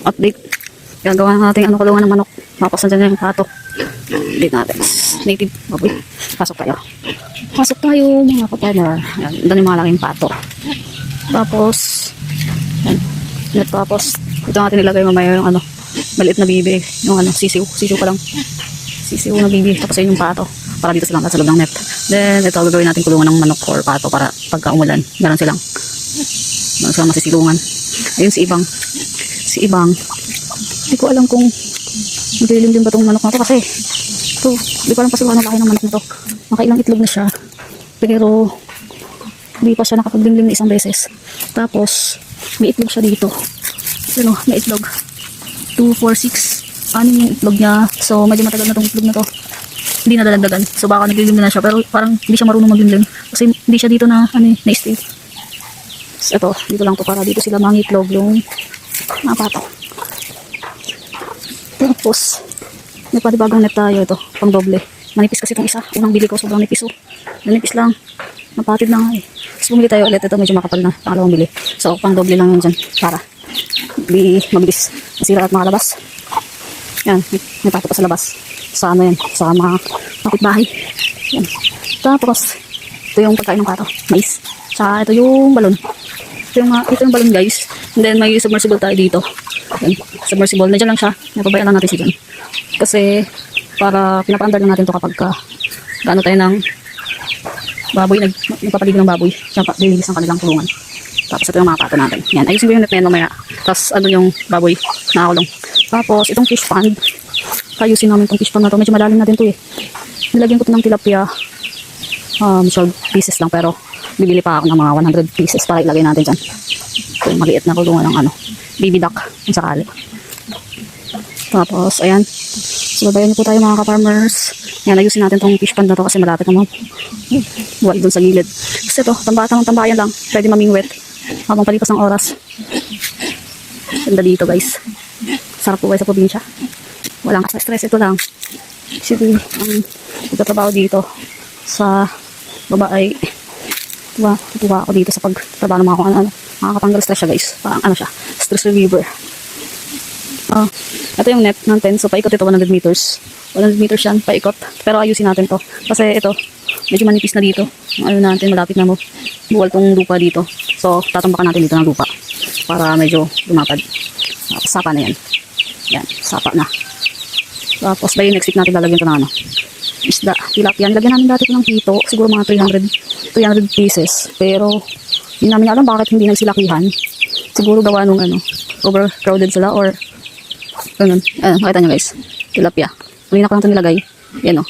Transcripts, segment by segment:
update. Gagawa natin kulungan ng manok. Tapos nandiyan yung pato. Update natin. Native baboy. Pasok tayo. Pasok tayo mga ka-farmer. Yan, doon yung mga laking pato. Tapos, yan. Tapos, ito natin nilagay mamaya yung maliit na bibi. Yung sisiw. Sisiw pa lang. Sisiw na bibi. Tapos yun yung pato. Para dito silang sa loob ng net. Then, ito gagawin natin kulungan ng manok or pato para pagka umulan. Ganon silang masisilungan. Ayun si Ibang. Si Ibang. Hindi ko alam kung maglilim din ba itong manok na ito kasi ito, hindi ko alam kasi kung laki ng manok na ito. Nakailang itlog na siya. Pero, hindi pa siya nakapaglimlim na isang beses. Tapos, may itlog siya dito. May itlog. 2, 4, 6. 6 yung itlog niya. So, medyo matagal na itong itlog na to. Hindi na dadagdagan. So, baka naglilim na siya. Pero, parang hindi siya marunong maglimlim. Kasi, hindi siya dito na-stay. So, ito, dito lang to para dito sila mangitlog yung pato. Tapos, may panibagong net tayo ito, pang doble. Manipis kasi itong isa. Unang bili ko, sobrang nipis. Nanipis lang. Napatid na nga eh. Tapos bumili tayo ulit. Ito medyo makapal na. Pangalawang bili. So, pang doble lang yun dyan. Para mabilis masira at makalabas. Yan. May pato pa sa labas. Sa yan. Sa mga kapitbahay. Yan. Tapos, ito yung pagkain ng pato. Mais. Tsaka ito yung balon. Ito yung balon guys. And then may submersible tayo dito. Yan. Submersible. Nandiyan lang siya. Napabayaan lang natin siya dyan. Kasi para pinapaandar lang natin to kapag gaano tayo ng baboy. Nagpapaligo ng baboy. Siya lililis ng kanilang kulungan. Tapos ito yung mga pato natin. Yan. Ayusin ko yung net na yan mamaya. Tapos yung baboy nakakulong. Tapos itong fish pond. Ayusin namin itong fish pond na to. Medyo malalim natin to eh. Nilagyan ko ito ng tilapia. 12 pieces lang pero bibili pa ako ng mga 100 pieces para ilagay natin dyan. Ito yung maliit na kulungan ng baby duck kung sakali. Tapos ayan, subabayan niyo po tayo mga ka-farmers. Ayan, ayusin natin tong fish pond na to kasi malapit na buhay dun sa gilid. Kasi ito, tambayan lang, pwede mamingwit habang palipas ng oras. Ganda dito guys, sarap po guys sa probinsya, walang stress. Ito lang kasi ang pagtatrabaho dito sa baba ay tuwa ako dito sa pagtrabaho ng mga kung ano. Makakatanggal stress siya guys. Parang siya, stress reliever. Ito yung net natin. So paikot ito 100 meters. 100 meters yan, paikot. Pero ayusin natin to. Kasi ito, medyo manipis na dito. Natin, malapit na buwal tong lupa dito. So tatambakan natin dito ng lupa. Para medyo lumapad. Sapa na yan. Yan, sapa na. Tapos by next week natin lalagyan ito ng isda, tilapia. Lagyan namin dati ng hito, siguro mga 300 pieces. Pero hindi namin alam bakit hindi nagsilakihan. Siguro gawa nung overcrowded sila or ganun. Makita nyo guys, tilapia. Kanina ko lang ito nilagay. Yan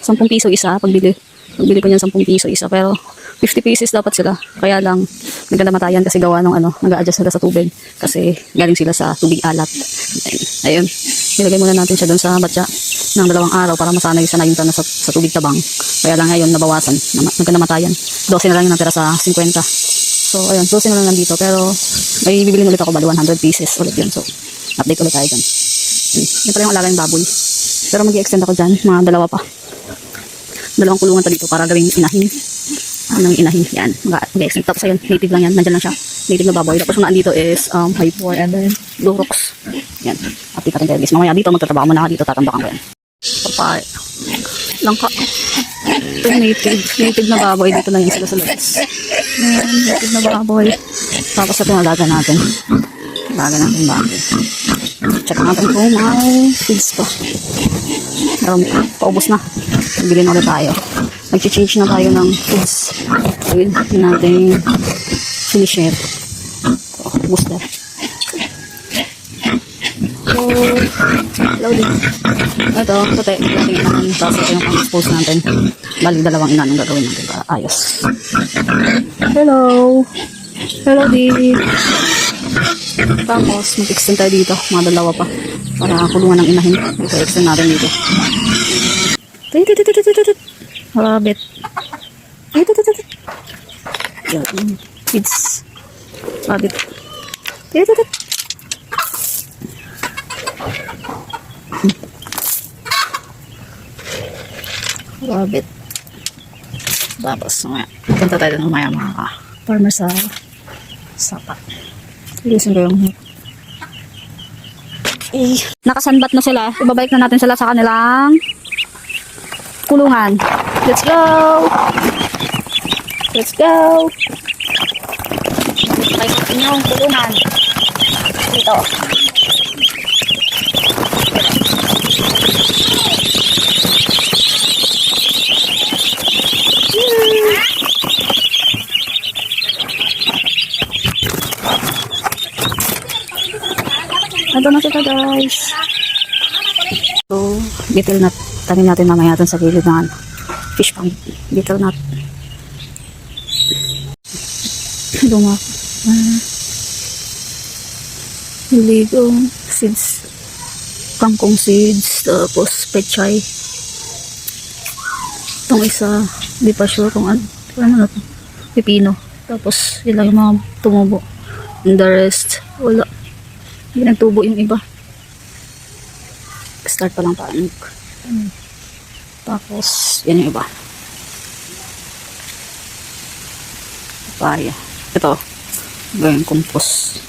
10 piso isa. Pagbili ko niyan 10 piso isa. Pero 50 pieces dapat sila. Kaya lang nagkandamatayan kasi gawa nung nag-a-adjust sila sa tubig. Kasi galing sila sa tubig alat. Ayun. Nilagay muna natin siya doon sa batya ng 2 araw para masanay siya na yung tanong sa tubig tabang. Kaya lang ngayon nabawasan. Nagkandamatayan. 12 na lang yung natira sa 50. So ayun, 12 na lang nandito. Pero may bibili ulit ako bali 100 pieces ulit yun. So update ulit tayo dyan. Yan pala yung alaga ng baboy. Pero mag-i-extend ako dyan. Mga 2 pa. 2 kulungan pa dito para gawing inahin. Inahin. Yan. Mag-i-extend. Tapos ayun, native lang yan. Nandyan lang siya. Native na baboy. Tapos yung nandito is Hypor and then Durox. Yan. Update natin tayo guys. Mamaya dito magtatrabaho mo na dito. Tatambakan ko yan. Papay. Langka. Ito yung native. Native na baboy. Dito lang yung sila sa labas. Yan. Native na baboy. Tapos ito yung alaga natin. Alaga natin baboy. Check natin kung may feeds pa. Pero paubos na. Bili na ulit tayo. Mag-change na tayo ng foods. Gawin natin finisher. Booster. So, loading. Ito, puti. Loading naman. Tapos ito yung pang-expose natin. Bali, 2 inanong gagawin natin para ayos. Hello. Hello, Dee. Tapos, mag-extend tayo dito. Mga 2 pa. Para kulungan ng inahin. Ito, extend natin dito. Rabbit. Yan. Kids. Rabbit. Rabbit. Tapos, punta tayo ng mga farmer sa sapa. Ilisin ko yung Okay. Nakasanbat na sila. Ibabalik na natin sila sa kanilang kulungan. Let's go! Let's go! Ibabalik sa inyong kulungan. Dito. Ito na sila guys. So, beetle nut. Tanim natin mamaya dun sa gilid ng fish pond. Beetle nut. Lunga. Ligo. Seeds. Kangkong seeds. Tapos pechay. Itong isa. Hindi pa sure kung ano. Ano na ito? Pipino. Tapos yun lang yung mga tumubo. And the rest, wala. Hindi nagtubo yung iba. Start pa lang tayo. Tapos, yan yung iba. Papaya. Ito. Gawin compost.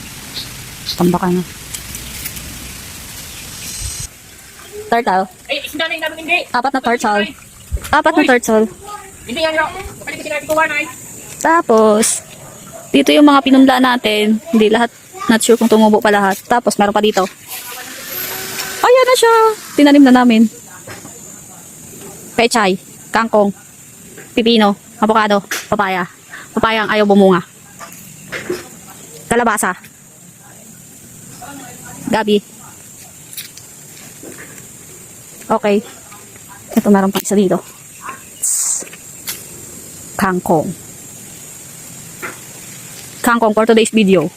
Tambakan na. Turtle. Ay, isda na yung namin hindi. Apat na turtle. Apat na turtle. Hindi yan yun. Kapalit kasi natin kuha na eh. Tapos, dito yung mga pinunla natin. Hindi lahat. Not sure kung tumubo pa lahat. Tapos, meron pa dito. Ayan na siya. Tinanim na namin. Pechay, kangkong, pipino, avocado, papaya. Papaya ang ayaw bumunga. Kalabasa. Gabi. Okay. Ito meron pa isa dito. Kangkong. Kangkong for today's video.